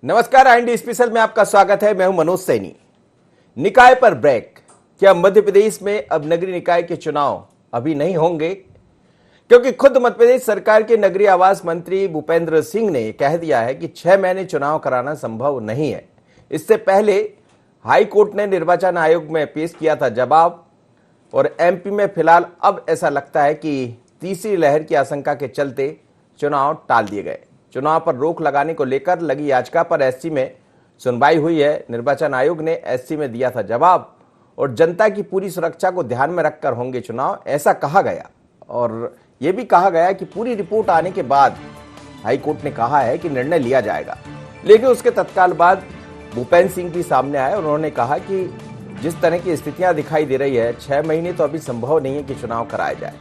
नमस्कार, IND special में आपका स्वागत है। मैं हूं मनोज सैनी। निकाय पर ब्रेक। क्या मध्य प्रदेश में अब नगरीय निकाय के चुनाव अभी नहीं होंगे? क्योंकि खुद मध्य प्रदेश सरकार के नगरीय आवास मंत्री भूपेंद्र सिंह ने कह दिया है कि 6 महीने चुनाव कराना संभव नहीं है। इससे पहले हाई कोर्ट ने निर्वाचन आयोग में पेश किया था जवाब, और MP में फिलहाल अब ऐसा लगता है कि तीसरी लहर की आशंका के चलते चुनाव टाल दिए गए। चुनाव पर रोक लगाने को लेकर लगी याचिका पर SC में सुनवाई हुई है। निर्वाचन आयोग ने SC में दिया था जवाब, और जनता की पूरी सुरक्षा को ध्यान में रखकर होंगे चुनाव, ऐसा कहा गया। और यह भी कहा गया कि पूरी रिपोर्ट आने के बाद हाई कोर्ट ने कहा है कि निर्णय लिया जाएगा। लेकिन उसके तत्काल बाद भूपेंद्र सिंह भी सामने आए। उन्होंने कहा कि जिस तरह की स्थितियां दिखाई दे रही है, 6 महीने तो अभी संभव नहीं है कि चुनाव कराया जाए।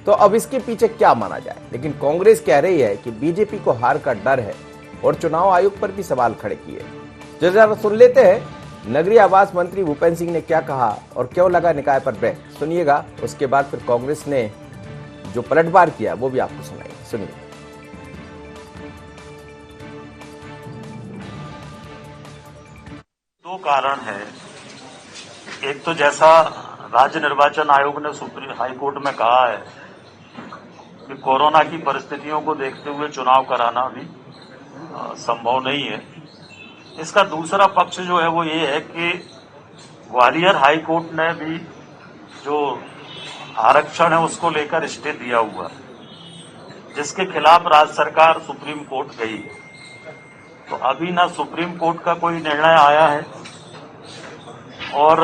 तो अब इसके पीछे क्या माना जाए? लेकिन कांग्रेस कह रही है कि बीजेपी को हार का डर है और चुनाव आयोग पर भी सवाल खड़े किए। जरा सुन लेते हैं नगरीय आवास मंत्री भूपेंद्र सिंह ने क्या कहा और क्यों लगा निकाय पर ब्रेक। सुनिएगा, उसके बाद फिर कांग्रेस ने जो पलटवार किया वो भी आपको सुनाएंगे। सुनिए। दो कारण है। एक तो जैसा राज्य निर्वाचन आयोग ने सुप्रीम हाई कोर्ट में कहा है कि कोरोना की परिस्थितियों को देखते हुए चुनाव कराना भी संभव नहीं है। इसका दूसरा पक्ष जो है वो ये है कि ग्वालियर हाई कोर्ट ने भी जो आरक्षण है उसको लेकर स्टे दिया हुआ है, जिसके खिलाफ राज्य सरकार सुप्रीम कोर्ट गई है। तो अभी ना सुप्रीम कोर्ट का कोई निर्णय आया है और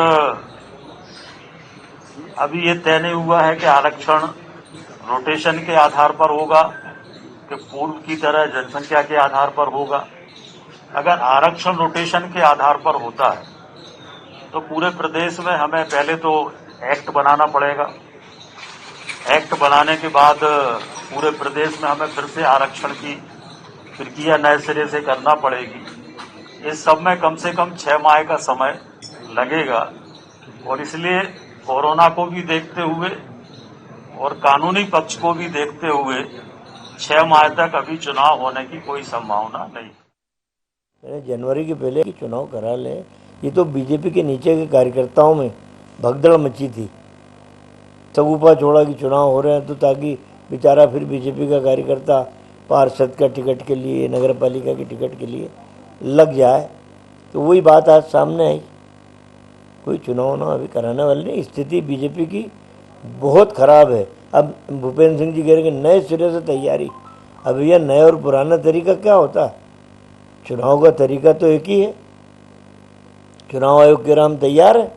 अभी ये तय नहीं हुआ है कि आरक्षण रोटेशन के आधार पर होगा कि पूर्व की तरह जनसंख्या के आधार पर होगा। अगर आरक्षण रोटेशन के आधार पर होता है तो पूरे प्रदेश में हमें पहले तो एक्ट बनाना पड़ेगा। एक्ट बनाने के बाद पूरे प्रदेश में हमें फिर से आरक्षण की प्रक्रिया नए सिरे से करना पड़ेगी। इस सब में कम से कम 6 माह का समय लगेगा, और इसलिए कोरोना को भी देखते हुए और कानूनी पक्ष को भी देखते हुए 6 माह तक अभी चुनाव होने की कोई संभावना नहीं। जनवरी के पहले कि चुनाव करा लें, ये तो बीजेपी के नीचे के कार्यकर्ताओं में भगदड़ मची थी। सगुफा छोड़ा कि चुनाव हो रहे हैं, तो ताकि बेचारा फिर बीजेपी का कार्यकर्ता पार्षद का टिकट के लिए, नगर पालिका के टिकट के लिए लग जाए। तो वही बात आज सामने आई। कोई चुनाव ना अभी कराने वाले नहीं। स्थिति बीजेपी की बहुत खराब है। अब भूपेंद्र सिंह जी कह रहे हैं नए सिरे से तैयारी। अब यह नया और पुराना तरीका क्या होता है? चुनाव का तरीका तो एक ही है। चुनाव आयोग के राम तैयार है,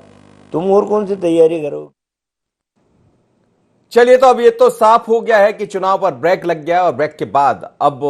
तुम और कौन सी तैयारी करोगे? चलिए, तो अब ये तो साफ हो गया है कि चुनाव पर ब्रेक लग गया, और ब्रेक के बाद अब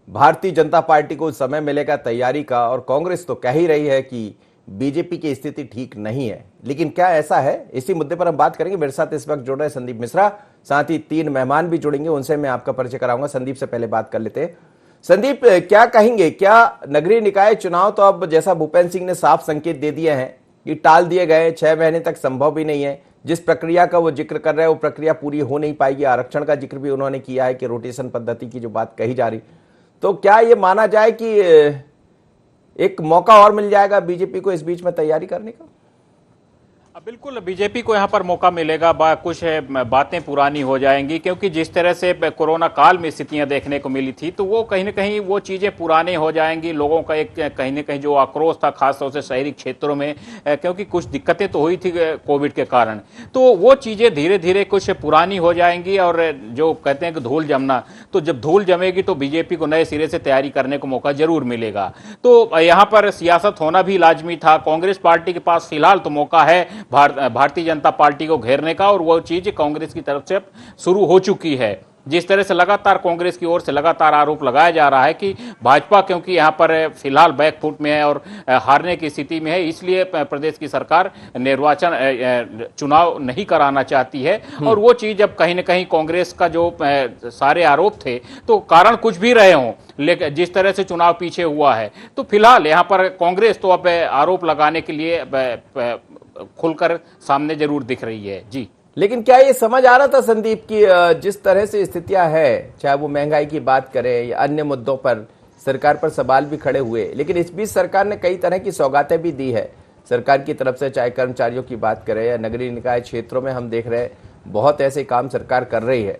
भारतीय जनता पार्टी को समय मिलेगा तैयारी का। और कांग्रेस तो कह ही रही है कि बीजेपी की स्थिति ठीक नहीं है। लेकिन क्या ऐसा है? इसी मुद्दे पर हम बात करेंगे। मेरे साथ इस वक्त जुड़ रहे संदीप मिश्रा, साथ ही 3 मेहमान भी जुड़ेंगे, उनसे मैं आपका परिचय कराऊंगा। संदीप से पहले बात कर लेते हैं। संदीप, क्या कहेंगे? क्या नगरीय निकाय चुनाव तो अब जैसा भूपेंद्र सिंह ने साफ संकेत दे दिए हैं कि टाल दिए गए, 6 महीने तक संभव भी नहीं है। जिस प्रक्रिया का वो जिक्र कर रहे हैं वो प्रक्रिया पूरी हो नहीं पाएगी। आरक्षण का जिक्र भी उन्होंने किया है कि रोटेशन पद्धति की जो बात कही जा रही, तो क्या ये माना जाए कि एक मौका और मिल जाएगा बीजेपी को इस बीच में तैयारी करने का? बिल्कुल, बीजेपी को यहाँ पर मौका मिलेगा। कुछ बातें पुरानी हो जाएंगी, क्योंकि जिस तरह से कोरोना काल में स्थितियां देखने को मिली थी, तो वो कहीं ना कहीं वो चीजें पुराने हो जाएंगी। लोगों का एक कहीं ना कहीं जो आक्रोश था, खासतौर से शहरी क्षेत्रों में, क्योंकि कुछ दिक्कतें तो हुई थी कोविड के कारण, तो वो चीजें धीरे धीरे कुछ पुरानी हो जाएंगी। और जो कहते हैं कि धूल जमना, तो जब धूल जमेगी तो बीजेपी को नए सिरे से तैयारी करने को मौका जरूर मिलेगा। तो यहाँ पर सियासत होना भी लाजमी था। कांग्रेस पार्टी के पास फिलहाल तो मौका है भारतीय जनता पार्टी को घेरने का, और वो चीज कांग्रेस की तरफ से शुरू हो चुकी है। जिस तरह से लगातार कांग्रेस की ओर से लगातार आरोप लगाया जा रहा है कि भाजपा क्योंकि यहां पर फिलहाल बैकफुट में है और हारने की स्थिति में है, इसलिए प्रदेश की सरकार निर्वाचन चुनाव नहीं कराना चाहती है। और वो चीज अब कहीं ना कहीं कांग्रेस का जो सारे आरोप थे, तो कारण कुछ भी रहे हों, लेकिन जिस तरह से चुनाव पीछे हुआ है, तो फिलहाल यहाँ पर कांग्रेस तो अब आरोप लगाने के लिए खुलकर सामने जरूर दिख रही है। जी, लेकिन क्या ये समझ आ रहा था संदीप की जिस तरह से स्थितियां है, चाहे वो महंगाई की बात करें या अन्य मुद्दों पर, सरकार पर सवाल भी खड़े हुए, लेकिन इस बीच सरकार ने कई तरह की सौगातें भी दी है सरकार की तरफ से, चाहे कर्मचारियों की बात करें या नगरीय निकाय क्षेत्रों में हम देख रहे हैं बहुत ऐसे काम सरकार कर रही है।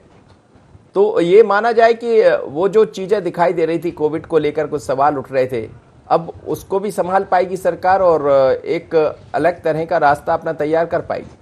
तो ये माना जाए कि वो जो चीजें दिखाई दे रही थी, कोविड को लेकर कुछ सवाल उठ रहे थे, अब उसको भी संभाल पाएगी सरकार और एक अलग तरह का रास्ता अपना तैयार कर पाएगी।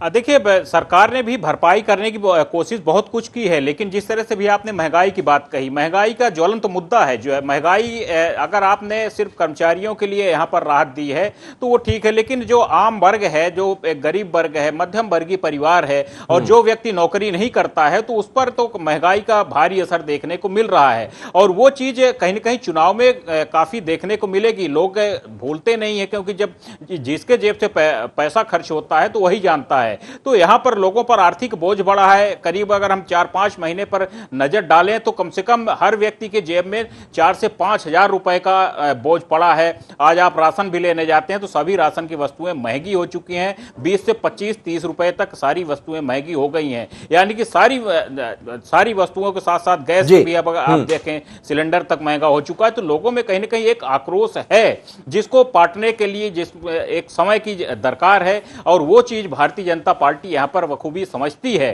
देखिए, सरकार ने भी भरपाई करने की कोशिश बहुत कुछ की है, लेकिन जिस तरह से भी आपने महंगाई की बात कही, महंगाई का ज्वलंत मुद्दा है जो है महंगाई। अगर आपने सिर्फ कर्मचारियों के लिए यहाँ पर राहत दी है तो वो ठीक है, लेकिन जो आम वर्ग है, जो एक गरीब वर्ग है, मध्यम वर्गीय परिवार है और जो व्यक्ति नौकरी नहीं करता है, तो उस पर तो महंगाई का भारी असर देखने को मिल रहा है। और वो चीज कहीं ना कहीं चुनाव में काफी देखने को मिलेगी। लोग भूलते नहीं है, क्योंकि जब जिसके जेब से पैसा खर्च होता है तो वही जानता है। तो यहां पर लोगों पर आर्थिक बोझ बढ़ा है। करीब अगर हम 4-5 महीने पर नजर डालें तो कम से कम हर व्यक्ति के जेब में 4 से 5 हजार रुपए का बोझ पड़ा है। आज आप राशन भी लेने जाते हैं तो सभी राशन की वस्तुएं महंगी हो चुकी हैं। 20 से 25-30 रुपए तक सारी वस्तुएं महंगी हो गई हैं। यानी कि सारी वस्तुओं के साथ साथ गैस भी अब आप देखें सिलेंडर तक महंगा हो चुका है। तो लोगों में कहीं ना कहीं एक आक्रोश है जिसको पाटने के लिए जिस एक समय की दरकार है, और वो चीज भारतीय जनता पार्टी यहां पर बखूबी समझती है।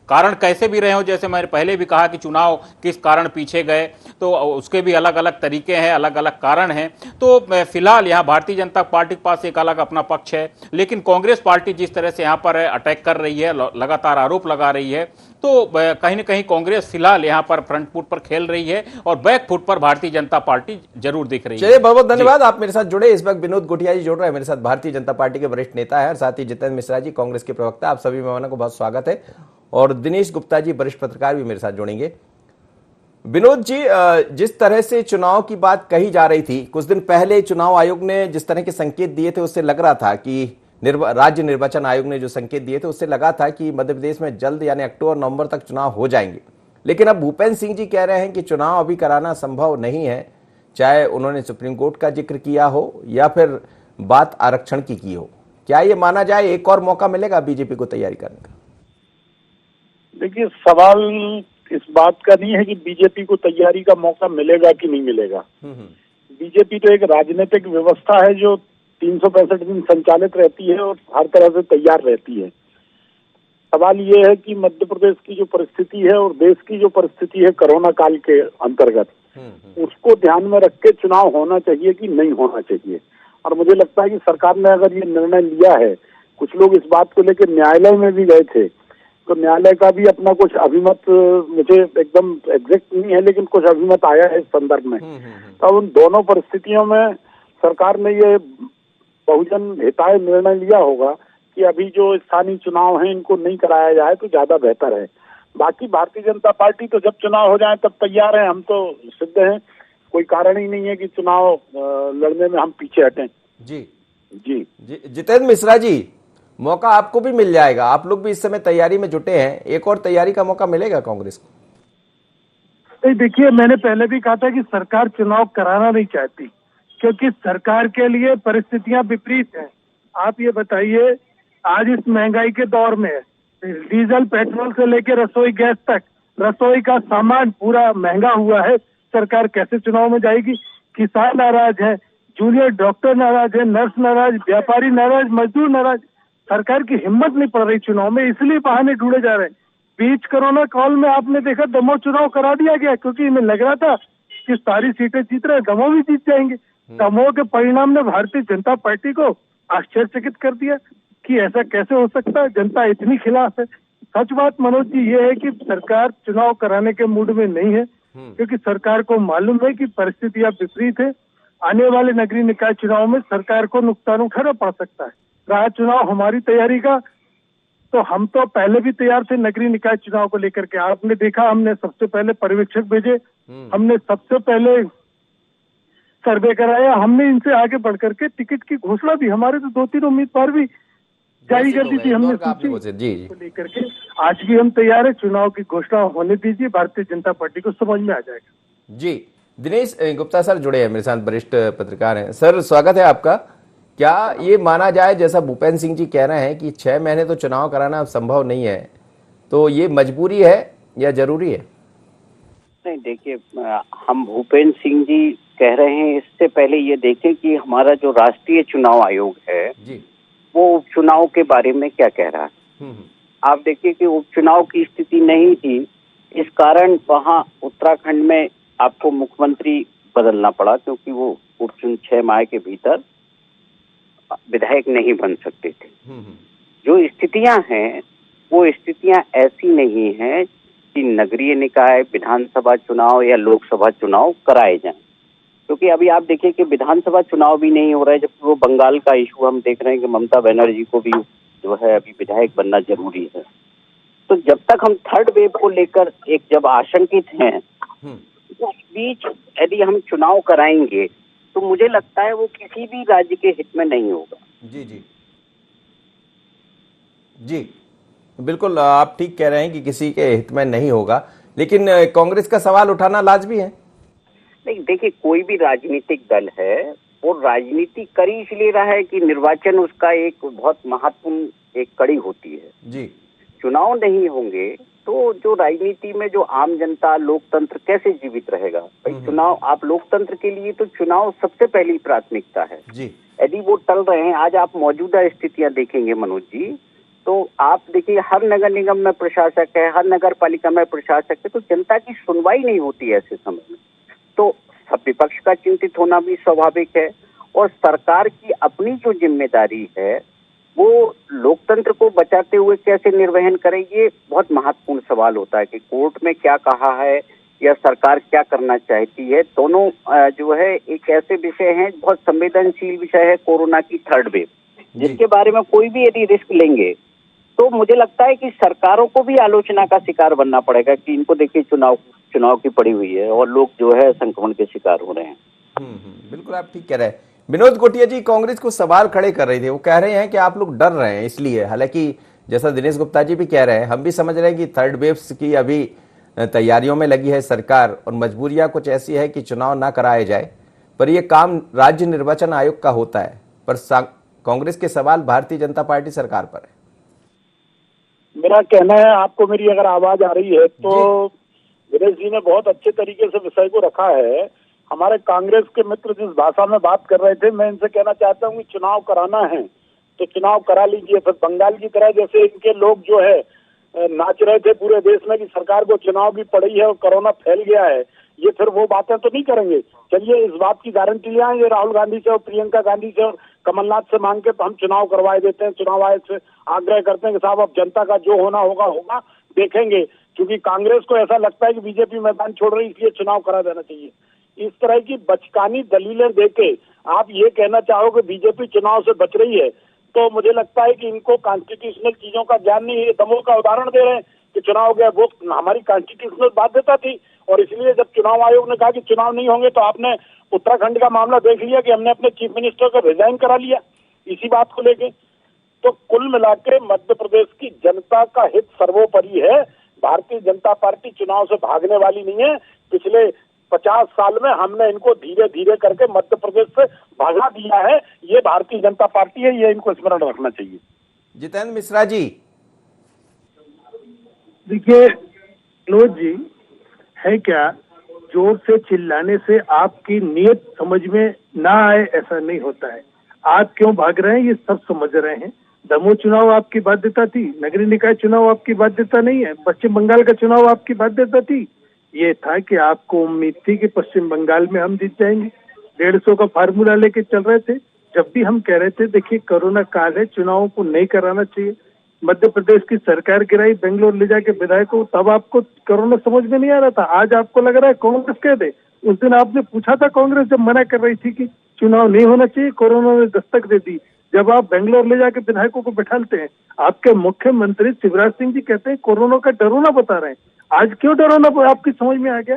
कारण कैसे भी रहे हो, जैसे मैंने पहले भी कहा कि चुनाव किस कारण पीछे गए, तो उसके भी अलग अलग तरीके हैं, अलग अलग कारण हैं। तो फिलहाल यहां भारतीय जनता पार्टी के पास एक अलग अपना पक्ष है, लेकिन कांग्रेस पार्टी जिस तरह से यहां पर अटैक कर रही है, लगातार आरोप लगा रही है, तो कहीं ना कहीं कांग्रेस फिलहाल यहां पर फ्रंट फुट पर खेल रही है और बैक फुट पर भारतीय जनता पार्टी जरूर दिख रही है। चलिए, बहुत बहुत धन्यवाद, आप मेरे साथ जुड़े। इस वक्त विनोद गुटिया जी जुड़ रहे हैं मेरे साथ, भारतीय जनता पार्टी के वरिष्ठ नेता है, और साथ ही जितेंद्र मिश्रा जी कांग्रेस के प्रवक्ता। आप सभी मेहमानों को बहुत स्वागत है। और दिनेश गुप्ता जी वरिष्ठ पत्रकार भी मेरे साथ जुड़ेंगे। विनोद जी, जिस तरह से चुनाव की बात कही जा रही थी, कुछ दिन पहले चुनाव आयोग ने जिस तरह के संकेत दिए थे उससे लग रहा था कि राज्य निर्वाचन आयोग ने जो संकेत दिए थे उससे लगा था कि मध्य प्रदेश में जल्द यानी अक्टूबर-नवंबर तक चुनाव हो जाएंगे। लेकिन अब भूपेंद्र सिंह जी कह रहे हैं कि चुनाव अभी कराना संभव नहीं है, चाहे उन्होंने सुप्रीम कोर्ट का जिक्र किया हो या फिर बात आरक्षण की हो। क्या ये माना जाए एक और मौका मिलेगा बीजेपी को तैयारी करने का? देखिए, सवाल इस बात का नहीं है कि बीजेपी को तैयारी का मौका मिलेगा कि नहीं मिलेगा। बीजेपी तो एक राजनीतिक व्यवस्था है जो 365 दिन संचालित रहती है और हर तरह से तैयार रहती है। सवाल ये है कि मध्य प्रदेश की जो परिस्थिति है और देश की जो परिस्थिति है कोरोना काल के अंतर्गत, उसको ध्यान में रख के चुनाव होना चाहिए कि नहीं होना चाहिए। और मुझे लगता है कि सरकार ने अगर ये निर्णय लिया है, कुछ लोग इस बात को लेकर न्यायालय में भी गए थे, तो न्यायालय का भी अपना कुछ अभिमत, मुझे एकदम एग्जैक्ट नहीं है लेकिन कुछ अभिमत आया है इस संदर्भ में। तो उन दोनों परिस्थितियों में सरकार ने ये बहुजन हिताय निर्णय लिया होगा कि अभी जो स्थानीय चुनाव हैं इनको नहीं कराया जाए तो ज्यादा बेहतर है। बाकी भारतीय जनता पार्टी तो जब चुनाव हो जाए तब तैयार है, हम तो सिद्ध हैं, कोई कारण ही नहीं है कि चुनाव लड़ने में हम पीछे हटें। जी जी जितेंद्र मिश्रा जी, मौका आपको भी मिल जाएगा, आप लोग भी इस समय तैयारी में जुटे हैं, एक और तैयारी का मौका मिलेगा कांग्रेस को? नहीं, देखिए, मैंने पहले भी कहा था कि सरकार चुनाव कराना नहीं चाहती क्योंकि सरकार के लिए परिस्थितियां विपरीत हैं। आप ये बताइए, आज इस महंगाई के दौर में डीजल पेट्रोल से लेकर रसोई गैस तक रसोई का सामान पूरा महंगा हुआ है, सरकार कैसे चुनाव में जाएगी? किसान नाराज है, जूनियर डॉक्टर नाराज है, नर्स नाराज, व्यापारी नाराज, मजदूर नाराज। सरकार की हिम्मत नहीं पड़ रही चुनाव में, इसलिए बहाने ढूंढे जा रहे हैं। बीच कोरोना काल में आपने देखा दमोह चुनाव करा दिया गया क्योंकि इन्हें लग रहा था कि सारी सीटें जीत रहे, दमोह भी जीत जाएंगे। दमोह के परिणाम ने भारतीय जनता पार्टी को आश्चर्यचकित कर दिया कि ऐसा कैसे हो सकता है, जनता इतनी खिलाफ है। सच बात मनोज जी ये है कि सरकार चुनाव कराने के मूड में नहीं है क्योंकि सरकार को मालूम है कि परिस्थितियां विपरीत है। आने वाले नगरीय निकाय चुनाव में सरकार को नुकसान उठाना पड़ सकता है। रहा चुनाव हमारी तैयारी का, तो हम तो पहले भी तैयार थे नगरीय निकाय चुनाव को लेकर के। आपने देखा, हमने सबसे पहले पर्यवेक्षक भेजे, हमने सबसे पहले सर्वे कराया, हमने इनसे आगे बढ़ करके टिकट की घोषणा भी, हमारे तो 2-3 उम्मीदवार भी जारी कर दी थी हमने सूची को लेकर के। आज भी हम तैयार है, चुनाव की घोषणा होने दीजिए, भारतीय जनता पार्टी को समझ में आ जाएगा। जी, दिनेश गुप्ता सर जुड़े हैं मेरे साथ, वरिष्ठ पत्रकार हैं। सर, स्वागत है आपका। क्या ये माना जाए, जैसा भूपेंद्र सिंह जी कह रहे हैं कि 6 महीने तो चुनाव कराना संभव नहीं है, तो ये मजबूरी है या जरूरी है? नहीं देखिए, हम भूपेंद्र सिंह जी कह रहे हैं, इससे पहले ये देखें कि हमारा जो राष्ट्रीय चुनाव आयोग है जी। वो उपचुनाव के बारे में क्या कह रहा है। आप देखिए कि उपचुनाव की स्थिति नहीं थी, इस कारण वहाँ उत्तराखंड में आपको मुख्यमंत्री बदलना पड़ा, क्योंकि वो उपचुनाव 6 माह के भीतर विधायक नहीं बन सकते थे। जो स्थितियां हैं वो स्थितियां ऐसी नहीं हैं कि नगरीय निकाय, विधानसभा चुनाव या लोकसभा चुनाव कराए जाएं, क्योंकि अभी आप देखिए कि विधानसभा चुनाव भी नहीं हो रहा है, जबकि वो बंगाल का इशू हम देख रहे हैं कि ममता बनर्जी को भी जो है अभी विधायक बनना जरूरी है। तो जब तक हम थर्ड वेव को लेकर जब आशंकित हैं, तो उस बीच यदि हम चुनाव कराएंगे तो मुझे लगता है वो किसी भी राज्य के हित में नहीं होगा। जी जी जी, बिल्कुल आप ठीक कह रहे हैं कि किसी के हित में नहीं होगा, लेकिन कांग्रेस का सवाल उठाना लाजमी है। नहीं देखिए, कोई भी राजनीतिक दल है वो राजनीति कर ही इसलिए रहा है कि निर्वाचन उसका एक बहुत महत्वपूर्ण एक कड़ी होती है जी। चुनाव नहीं होंगे तो जो राजनीति में जो आम जनता, लोकतंत्र कैसे जीवित रहेगा भाई। चुनाव, आप लोकतंत्र के लिए तो चुनाव सबसे पहली प्राथमिकता है जी। यदि वो टल रहे हैं, आज आप मौजूदा स्थितियां देखेंगे मनोज जी, तो आप देखिए हर नगर निगम में प्रशासक है, हर नगर पालिका में प्रशासक है, तो जनता की सुनवाई नहीं होती है ऐसे समय में। तो सब विपक्ष का चिंतित होना भी स्वाभाविक है, और सरकार की अपनी जो जिम्मेदारी है वो लोकतंत्र को बचाते हुए कैसे निर्वहन करे, ये बहुत महत्वपूर्ण सवाल होता है कि कोर्ट में क्या कहा है या सरकार क्या करना चाहती है। दोनों जो है एक ऐसे विषय हैं, बहुत संवेदनशील विषय है कोरोना की थर्ड वेव, जिसके बारे में कोई भी यदि रिस्क लेंगे तो मुझे लगता है कि सरकारों को भी आलोचना का शिकार बनना पड़ेगा कि इनको देखिए चुनाव की पड़ी हुई है और लोग जो है संक्रमण के शिकार हो रहे हैं। बिल्कुल आप ठीक कह रहे हैं। विनोद घोटिया जी कांग्रेस को सवाल खड़े कर रहे थे, वो कह रहे हैं कि आप लोग डर रहे हैं इसलिए, हालांकि जैसा दिनेश गुप्ता जी भी कह रहे हैं, हम भी समझ रहे हैं कि थर्ड वेव की अभी तैयारियों में लगी है सरकार और मजबूरियां कुछ ऐसी है कि चुनाव ना कराए जाए, पर यह काम राज्य निर्वाचन आयोग का होता है। पर कांग्रेस के सवाल भारतीय जनता पार्टी सरकार पर है। मेरा कहना है, आपको मेरी अगर आवाज आ रही है तो दिनेश जी ने बहुत अच्छे तरीके से विषय को रखा है। हमारे कांग्रेस के मित्र जिस भाषा में बात कर रहे थे, मैं इनसे कहना चाहता हूँ कि चुनाव कराना है तो चुनाव करा लीजिए। फिर बंगाल की तरह जैसे इनके लोग जो है नाच रहे थे पूरे देश में कि सरकार को चुनाव भी पड़ी है और कोरोना फैल गया है, ये फिर वो बातें तो नहीं करेंगे। चलिए इस बात की गारंटी ले आए, ये राहुल गांधी से और प्रियंका गांधी से और कमलनाथ से मांग के तो हम चुनाव करवाए देते हैं। चुनाव आयोग से आग्रह करते हैं कि साहब अब जनता का जो होना होगा होगा, देखेंगे। क्योंकि कांग्रेस को ऐसा लगता है कि बीजेपी मैदान छोड़ रही, इसलिए चुनाव करा देना चाहिए। इस तरह की बचकानी दलीलें देके आप ये कहना चाहोगे बीजेपी चुनाव से बच रही है, तो मुझे लगता है कि इनको कॉन्स्टिट्यूशनल चीजों का ज्ञान नहीं है। दमोह का उदाहरण दे रहे हैं कि चुनाव हो गया, वो हमारी कॉन्स्टिट्यूशनल बाध्यता थी, और इसलिए जब चुनाव आयोग ने कहा कि चुनाव नहीं होंगे तो आपने उत्तराखंड का मामला देख लिया कि हमने अपने चीफ मिनिस्टर को रिजाइन करा लिया इसी बात को लेके। तो कुल मिला के मध्य प्रदेश की जनता का हित सर्वोपरि है। भारतीय जनता पार्टी चुनाव से भागने वाली नहीं है। पिछले 50 साल में हमने इनको धीरे धीरे करके मध्य प्रदेश से भगा दिया है। ये भारतीय जनता पार्टी है, ये इनको स्मरण रखना चाहिए। जितेंद्र मिश्रा जी, देखिए मनोज जी, है क्या जोर से चिल्लाने से आपकी नीयत समझ में ना आए ऐसा नहीं होता है। आप क्यों भाग रहे हैं ये सब समझ रहे हैं। दमोह चुनाव आपकी बाध्यता थी, नगरीय निकाय चुनाव आपकी बाध्यता नहीं है, पश्चिम बंगाल का चुनाव आपकी बाध्यता थी। ये था कि आपको उम्मीद थी कि पश्चिम बंगाल में हम जीत जाएंगे, 150 का फार्मूला लेके चल रहे थे। जब भी हम कह रहे थे देखिए कोरोना काल है, चुनावों को नहीं कराना चाहिए, मध्य प्रदेश की सरकार गिराई, बेंगलोर ले जाके विधायकों, तब आपको कोरोना समझ में नहीं आ रहा था। आज आपको लग रहा है कांग्रेस कह दे। उस दिन आपने पूछा था, कांग्रेस जब मना कर रही थी कि चुनाव नहीं होना चाहिए, कोरोना ने दस्तक दे दी। जब आप बेंगलोर ले जाके विधायकों को बैठाते हैं, आपके मुख्यमंत्री शिवराज सिंह जी कहते हैं कोरोना का डरोना बता रहे हैं। आज क्यों डरोना आपकी समझ में आ गया?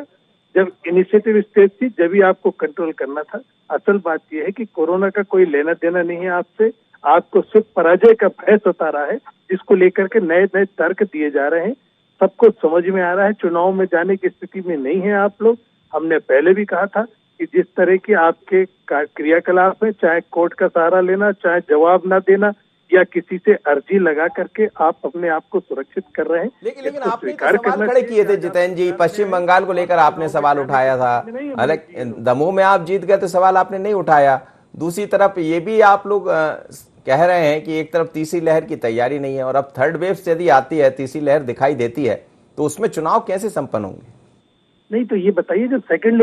जब इनिशिएटिव स्टेज थी, जब भी आपको कंट्रोल करना था। असल बात यह है कि कोरोना का कोई लेना देना नहीं है आपसे, आपको सिर्फ पराजय का भय सता रहा है, जिसको लेकर के नए नए तर्क दिए जा रहे हैं। सबको समझ में आ रहा है चुनाव में जाने की स्थिति में नहीं है आप लोग। हमने पहले भी कहा था कि जिस तरह की आपके क्रियाकलाप है, चाहे कोर्ट का सहारा लेना, चाहे जवाब ना देना, या किसी से अर्जी लगा करके आप अपने आप को सुरक्षित कर रहे हैं। लेकिन इसको आपने तो स्वीकार सवाल करना खड़े चाहिए। किए थे जितेंद्र जी, पश्चिम बंगाल को लेकर आपने सवाल उठाया था, हालांकि दमोह में आप जीत गए तो सवाल आपने नहीं उठाया। दूसरी तरफ ये भी आप लोग कह रहे हैं कि एक तरफ तीसरी लहर की तैयारी नहीं है, और अब थर्ड वेव से यदि आती है, तीसरी लहर दिखाई देती है, तो उसमें चुनाव कैसे संपन्न होंगे? नहीं तो ये बताइए, जब सेकंड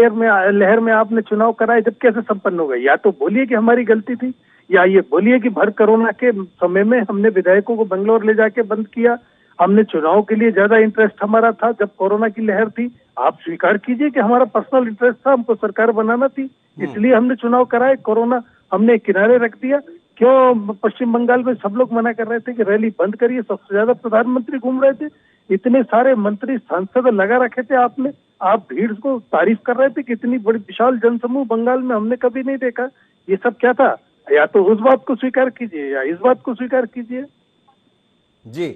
लहर में आपने चुनाव कराए, जब कैसे संपन्न हो गए? या तो बोलिए कि हमारी गलती थी, या ये बोलिए कि भर कोरोना के समय में हमने विधायकों को बंगलोर ले जाके बंद किया, हमने चुनाव के लिए ज्यादा इंटरेस्ट हमारा था जब कोरोना की लहर थी। आप स्वीकार कीजिए कि हमारा पर्सनल इंटरेस्ट था, हमको सरकार बनाना थी, इसलिए हमने चुनाव कराए, कोरोना हमने किनारे रख दिया। क्यों पश्चिम बंगाल में सब लोग मना कर रहे थे कि रैली बंद करिए, सबसे ज्यादा प्रधानमंत्री घूम रहे थे, इतने सारे मंत्री सांसद लगा रखे थे आपने, आप भीड़ को तारीफ कर रहे थे कि इतनी बड़ी विशाल जनसमूह बंगाल में हमने कभी नहीं देखा। ये सब क्या था? या तो उस बात को स्वीकार कीजिए या इस बात को स्वीकार कीजिए। जी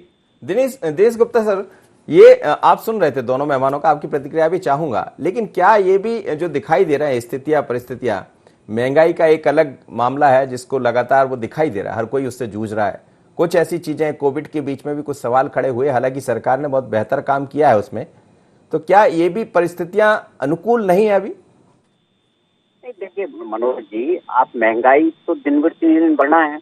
दिनेश गुप्ता सर, ये आप सुन रहे थे दोनों मेहमानों का, आपकी प्रतिक्रिया भी चाहूंगा, लेकिन क्या ये भी जो दिखाई दे रहा है स्थितियां परिस्थितियां, महंगाई का एक अलग मामला है जिसको लगातार वो दिखाई दे रहा है, हर कोई उससे जूझ रहा है, कुछ ऐसी चीजें, कोविड के बीच में भी कुछ सवाल खड़े हुए, हालांकि सरकार ने बहुत बेहतर काम किया है उसमें, तो क्या ये भी परिस्थितियां अनुकूल नहीं है अभी? देखिए मनोज जी, आप महंगाई तो दिन ब दिन बढ़ना है।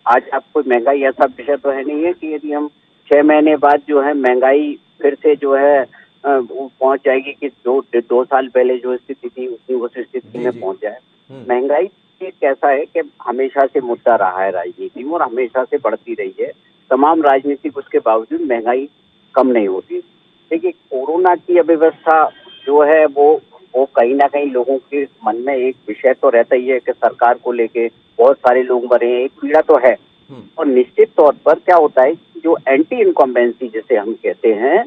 आज आपको महंगाई ऐसा विषय तो है नहीं है कि यदि हम 6 महीने बाद जो है महंगाई फिर से जो है वो पहुंच जाएगी कि 2 साल पहले जो स्थिति थी उसी उस स्थिति में पहुंच जाए। महंगाई एक ऐसा है कि हमेशा से मुद्दा रहा है राजनीति में और हमेशा से बढ़ती रही है। तमाम राजनीतिक उसके बावजूद महंगाई कम नहीं होती। देखिए कोरोना की अव्यवस्था जो है वो कहीं ना कहीं लोगों के मन में एक विषय तो रहता ही है कि सरकार को लेके बहुत सारे लोग मरे हैं, एक पीड़ा तो है। और निश्चित तौर पर क्या होता है जो एंटी इनकम्बेंसी जिसे हम कहते हैं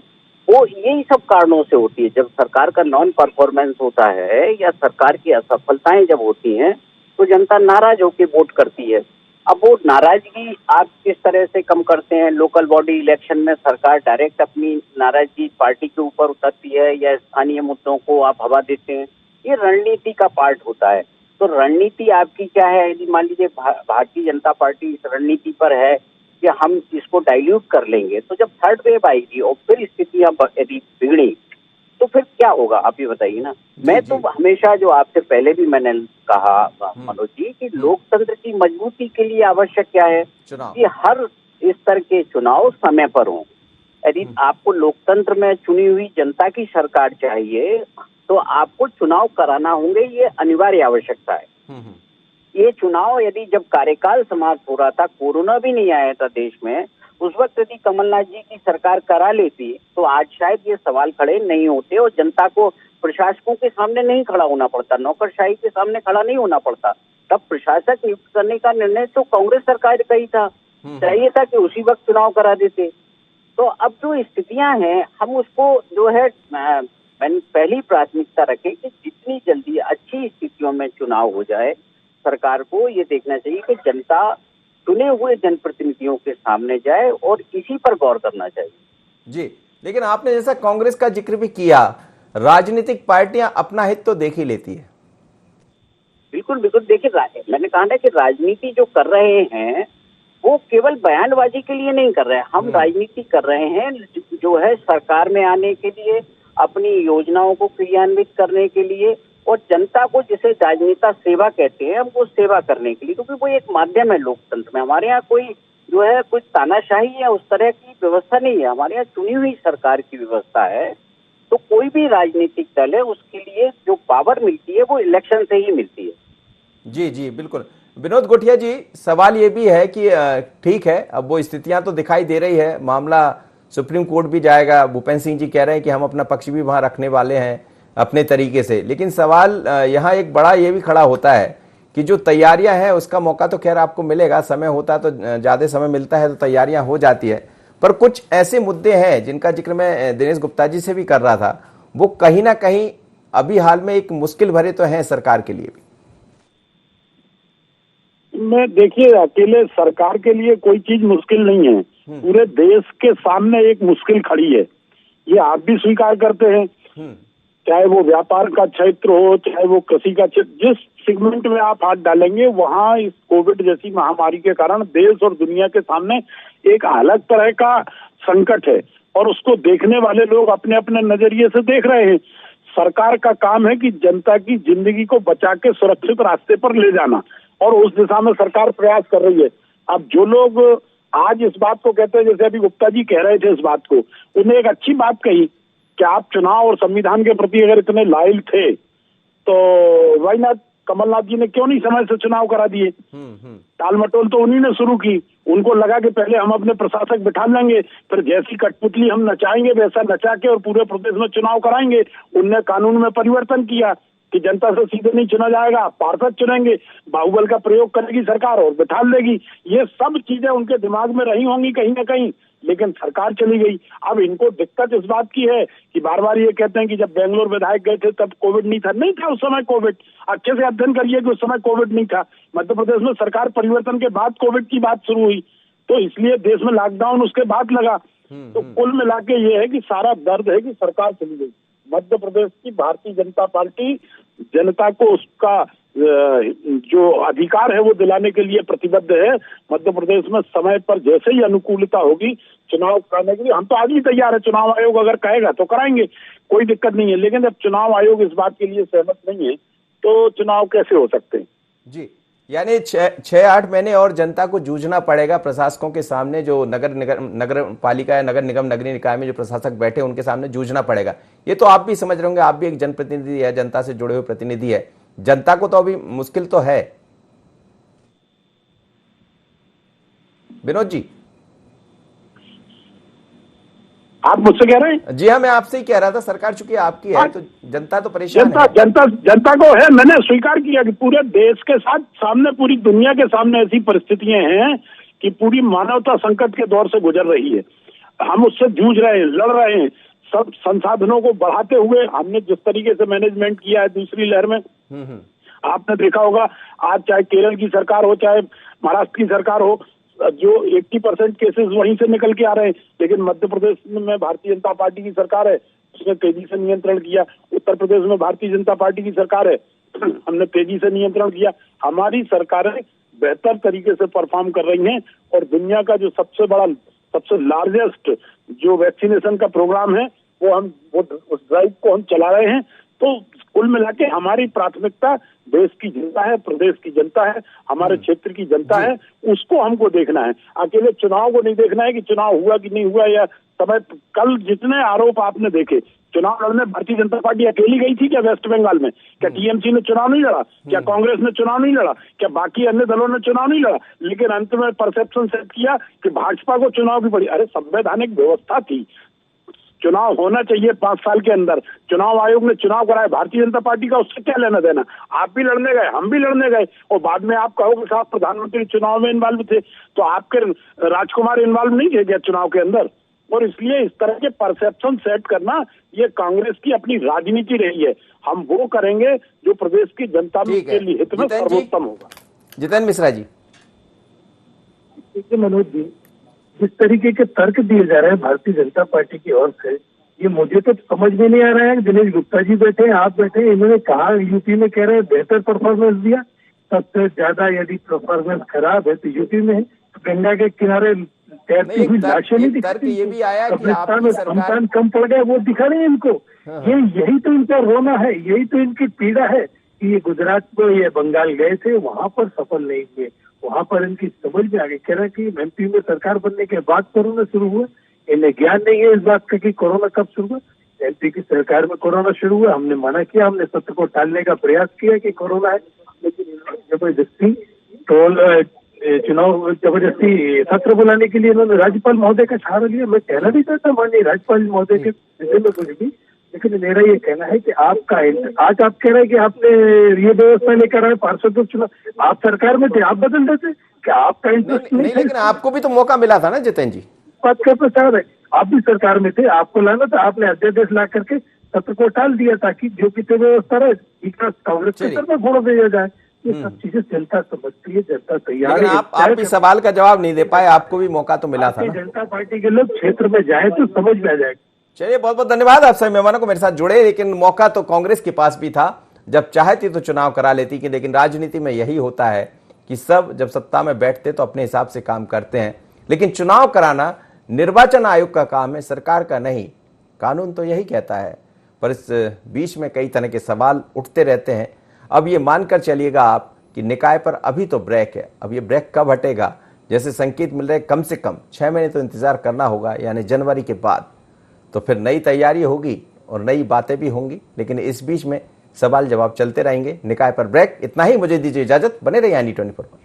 वो यही सब कारणों से होती है। जब सरकार का नॉन परफॉर्मेंस होता है या सरकार की असफलताएं जब होती हैं तो जनता नाराज होकर वोट करती है। अब वो नाराजगी आप किस तरह से कम करते हैं? लोकल बॉडी इलेक्शन में सरकार डायरेक्ट अपनी नाराजगी पार्टी के ऊपर उतरती है या स्थानीय मुद्दों को आप हवा देते हैं? ये रणनीति का पार्ट होता है। तो रणनीति आपकी क्या है? यदि मान लीजिए भारतीय जनता पार्टी इस रणनीति पर है कि हम इसको डाइल्यूट कर लेंगे, तो जब थर्ड वेव आएगी और फिर स्थितियां यदि बिगड़ी तो फिर क्या होगा आप ये बताइए ना। मैं तो हमेशा जो आपसे पहले भी मैंने कहा मनोज जी कि लोकतंत्र की मजबूती के लिए आवश्यक क्या है कि हर स्तर के चुनाव समय पर हों। यदि आपको लोकतंत्र में चुनी हुई जनता की सरकार चाहिए तो आपको चुनाव कराना होंगे, ये अनिवार्य आवश्यकता है। ये चुनाव यदि जब कार्यकाल समाप्त हो रहा था, कोरोना भी नहीं आया था देश में, उस वक्त यदि कमलनाथ जी की सरकार करा लेती तो आज शायद ये सवाल खड़े नहीं होते और जनता को प्रशासकों के सामने नहीं खड़ा होना पड़ता, नौकरशाही के सामने खड़ा नहीं होना पड़ता। तब प्रशासक नियुक्त करने का निर्णय तो कांग्रेस सरकार का ही था, चाहिए था कि उसी वक्त चुनाव करा देते। तो अब जो स्थितियां हैं हम उसको जो है मैंने पहली प्राथमिकता रखे कि जितनी जल्दी अच्छी स्थितियों में चुनाव हो जाए, सरकार को ये देखना चाहिए कि जनता चुने हुए जनप्रतिनिधियों के सामने जाए और इसी पर गौर करना चाहिए। जी, लेकिन आपने जैसा कांग्रेस का जिक्र भी किया, राजनीतिक पार्टियां अपना हित तो देख ही लेती है। बिल्कुल बिल्कुल, देखिए मैंने कहा ना कि राजनीति जो कर रहे हैं वो केवल बयानबाजी के लिए नहीं कर रहे हैं। हम राजनीति कर रहे हैं जो है सरकार में आने के लिए, अपनी योजनाओं को क्रियान्वित करने के लिए और जनता को जिसे राजनेता सेवा कहते हैं वो सेवा करने के लिए, क्योंकि वो एक माध्यम है लोकतंत्र में। हमारे यहाँ कोई जो है कुछ तानाशाही या उस तरह की व्यवस्था नहीं है, हमारे यहाँ चुनी हुई सरकार की व्यवस्था है। तो कोई भी राजनीतिक दल है उसके लिए जो पावर मिलती है वो इलेक्शन से ही मिलती है। जी जी बिल्कुल। विनोद गोठिया जी, सवाल ये भी है कि ठीक है, अब वो स्थितियां तो दिखाई दे रही है, मामला सुप्रीम कोर्ट भी जाएगा, भूपेंद्र सिंह जी कह रहे हैं कि हम अपना पक्ष भी वहां रखने वाले हैं अपने तरीके से, लेकिन सवाल यहाँ एक बड़ा ये भी खड़ा होता है कि जो तैयारियां हैं उसका मौका तो खैर आपको मिलेगा, समय होता तो ज्यादा समय मिलता है तो तैयारियां हो जाती है, पर कुछ ऐसे मुद्दे हैं जिनका जिक्र मैं दिनेश गुप्ता जी से भी कर रहा था, वो कहीं ना कहीं अभी हाल में एक मुश्किल भरे तो हैं सरकार के लिए भी। मैं देखिए अकेले सरकार के लिए कोई चीज मुश्किल नहीं है, पूरे देश के सामने एक मुश्किल खड़ी है, ये आप भी स्वीकार करते हैं। चाहे वो व्यापार का क्षेत्र हो, चाहे वो कृषि का क्षेत्र, जिस सेगमेंट में आप हाथ डालेंगे वहां इस कोविड जैसी महामारी के कारण देश और दुनिया के सामने एक अलग तरह का संकट है और उसको देखने वाले लोग अपने अपने नजरिए से देख रहे हैं। सरकार का काम है कि जनता की जिंदगी को बचा के सुरक्षित रास्ते पर ले जाना और उस दिशा में सरकार प्रयास कर रही है। अब जो लोग आज इस बात को कहते हैं, जैसे अभी गुप्ता जी कह रहे थे इस बात को, उन्हें एक अच्छी बात कही कि आप चुनाव और संविधान के प्रति अगर इतने लायल थे तो वाई नॉट, कमलनाथ जी ने क्यों नहीं समय से चुनाव करा दिए? टाल मटोल तो उन्हीं ने शुरू की। उनको लगा कि पहले हम अपने प्रशासक बिठा लेंगे, फिर जैसी कठपुतली हम नचाएंगे वैसा नचा के और पूरे प्रदेश में चुनाव कराएंगे। उनने कानून में परिवर्तन किया कि जनता से सीधे नहीं चुना जाएगा, पार्षद चुनेंगे, बाहुबल का प्रयोग करेगी सरकार और बिठा लेगी। ये सब चीजें उनके दिमाग में रही होंगी कहीं ना कहीं, लेकिन सरकार चली गई। अब इनको दिक्कत इस बात की है कि बार बार ये कहते हैं कि जब बेंगलोर विधायक गए थे तब कोविड नहीं था। नहीं था उस समय कोविड, अच्छे से अध्ययन करिए कि उस समय कोविड नहीं था। मध्य प्रदेश में सरकार परिवर्तन के बाद कोविड की बात शुरू हुई, तो इसलिए देश में लॉकडाउन उसके बाद लगा। तो कुल मिला के ये है कि सारा दर्द है कि सरकार चली गई। मध्य प्रदेश की भारतीय जनता पार्टी जनता को उसका जो अधिकार है वो दिलाने के लिए प्रतिबद्ध है। मध्य प्रदेश में समय पर जैसे ही अनुकूलता होगी चुनाव कराने के लिए, हम तो आज भी तैयार है। चुनाव आयोग अगर कहेगा तो कराएंगे, कोई दिक्कत नहीं है। लेकिन जब चुनाव आयोग इस बात के लिए सहमत नहीं है तो चुनाव कैसे हो सकते हैं? जी, यानी 6-8 महीने और जनता को जूझना पड़ेगा प्रशासकों के सामने। जो नगर पालिका या नगर निगम नगरीय निकाय में जो प्रशासक बैठे उनके सामने जूझना पड़ेगा। ये तो आप भी समझ रहे होंगे, आप भी एक जनप्रतिनिधि है, जनता से जुड़े हुए प्रतिनिधि है। जनता को तो अभी मुश्किल तो है। विनोद जी, आप मुझसे कह रहे हैं? जी हाँ, मैं आपसे ही कह रहा था, सरकार चूंकि आपकी है तो जनता तो परेशान है। जनता को है। मैंने स्वीकार किया कि पूरे देश के साथ सामने, पूरी दुनिया के सामने ऐसी परिस्थितियां हैं कि पूरी मानवता संकट के दौर से गुजर रही है। हम उससे जूझ रहे हैं, लड़ रहे हैं। सब संसाधनों को बढ़ाते हुए हमने जिस तरीके से मैनेजमेंट किया है दूसरी लहर में, आपने देखा होगा आज चाहे केरल की सरकार हो चाहे महाराष्ट्र की सरकार हो, जो 80% केसेस वहीं से निकल के आ रहे हैं। लेकिन मध्य प्रदेश में भारतीय जनता पार्टी की सरकार है, उसने तेजी से नियंत्रण किया। उत्तर प्रदेश में भारतीय जनता पार्टी की सरकार है, हमने तेजी से नियंत्रण किया। हमारी सरकारें बेहतर तरीके से परफॉर्म कर रही हैं और दुनिया का जो सबसे लार्जेस्ट जो वैक्सीनेशन का प्रोग्राम है उस ड्राइव को हम चला रहे हैं। तो कुल मिला के हमारी प्राथमिकता देश की जनता है, प्रदेश की जनता है, हमारे क्षेत्र की जनता है, उसको हमको देखना है। अकेले चुनाव को नहीं देखना है कि चुनाव हुआ कि नहीं हुआ या समय। कल जितने आरोप आपने देखे, चुनाव लड़ने भारतीय जनता पार्टी अकेली गई थी क्या वेस्ट बंगाल में? क्या टीएमसी ने चुनाव नहीं लड़ा? क्या कांग्रेस ने चुनाव नहीं लड़ा? क्या बाकी अन्य दलों ने चुनाव नहीं लड़ा? लेकिन अंत में परसेप्शन सेट किया कि भाजपा को चुनाव की पड़ी। अरे संवैधानिक व्यवस्था थी, चुनाव होना चाहिए 5 साल के अंदर। चुनाव आयोग ने चुनाव कराया, भारतीय जनता पार्टी का उससे क्या लेना देना? आप भी लड़ने गए, हम भी लड़ने गए, और बाद में आप कहोगे साहब प्रधानमंत्री चुनाव में इन्वॉल्व थे, तो आपके राजकुमार इन्वॉल्व नहीं थे क्या चुनाव के अंदर? और इसलिए इस तरह के परसेप्शन सेट करना ये कांग्रेस की अपनी राजनीति रही है। हम वो करेंगे जो प्रदेश की जनता के लिए हित में सर्वोत्तम होगा। जितेंद्र मिश्रा जी। देखिए मनोज जी, जिस तरीके के तर्क दिए जा रहे हैं भारतीय जनता पार्टी की ओर से, ये मुझे तो समझ में नहीं आ रहा है। दिनेश गुप्ता जी बैठे, आप बैठे, इन्होंने कहा यूपी में कह रहे हैं बेहतर परफॉर्मेंस दिया। सबसे ज्यादा यदि परफॉर्मेंस खराब है तो यूपी में है। गंगा के किनारे तैरती हुई लाशें नहीं दिखती, ये भी आया कि कब्रिस्तान में समतान कम पड़ गया, वो दिखा रहे हैं इनको। यही तो इनका रोना है, यही तो इनकी पीड़ा है कि ये गुजरात में, ये बंगाल गए थे, वहां पर सफल नहीं हुए। वहां पर इनकी समझ में आ गई, कह रहे कि एमपी में सरकार बनने के बाद कोरोना शुरू हुआ। इन्हें ज्ञान नहीं है इस बात का कि कोरोना कब शुरू हुआ। एमपी की सरकार में कोरोना शुरू हुआ, हमने मना किया, हमने सत्र को टालने का प्रयास किया कि कोरोना है, लेकिन इन्होंने जबरदस्ती चुनाव जबरदस्ती सत्र बुलाने के लिए इन्होंने राज्यपाल महोदय का सहारा लिया। मैं कहना नहीं चाहता माननीय राज्यपाल महोदय के विषय में कुछ भी, लेकिन मेरा ये कहना है कि आपका आज आप कह रहे हैं कि आपने ये व्यवस्था लेकर आए पार्षद चुनाव, आप सरकार में थे, आप बदल देते क्या? आपका इंटरेस्ट नहीं, लेकिन आपको भी तो मौका मिला था ना जितेंद्र जी। बात का प्रचार है, आप भी सरकार में थे, आपको लाना था, आपने अध्यादेश ला करके सत्र को टाल दिया ताकि जो कि व्यवस्था रहे, कांग्रेस के सर में घोड़ा दिया जाए। ये सब चीजें जनता समझती है, जनता तैयार है। आप भी सवाल का जवाब नहीं दे पाए, आपको भी मौका तो मिला था ना। जनता पार्टी के लोग क्षेत्र में जाए तो समझ में आ जाएगा। चलिए, बहुत बहुत धन्यवाद आप सभी मेहमानों को मेरे साथ जुड़े। लेकिन मौका तो कांग्रेस के पास भी था, जब चाहती तो चुनाव करा लेती कि, लेकिन राजनीति में यही होता है कि सब जब सत्ता में बैठते तो अपने हिसाब से काम करते हैं, लेकिन चुनाव कराना निर्वाचन आयोग का काम है, सरकार का नहीं। कानून तो यही कहता है, पर इस बीच में कई तरह के सवाल उठते रहते हैं। अब ये मानकर चलिएगा आप कि निकाय पर अभी तो ब्रेक है। अब ये ब्रेक कब हटेगा, जैसे संकेत मिल रहे कम से कम 6 महीने तो इंतजार करना होगा, यानी जनवरी के बाद तो फिर नई तैयारी होगी और नई बातें भी होंगी। लेकिन इस बीच में सवाल जवाब चलते रहेंगे। निकाय पर ब्रेक, इतना ही। मुझे दीजिए इजाजत, बने रहिए यानी 24 पर।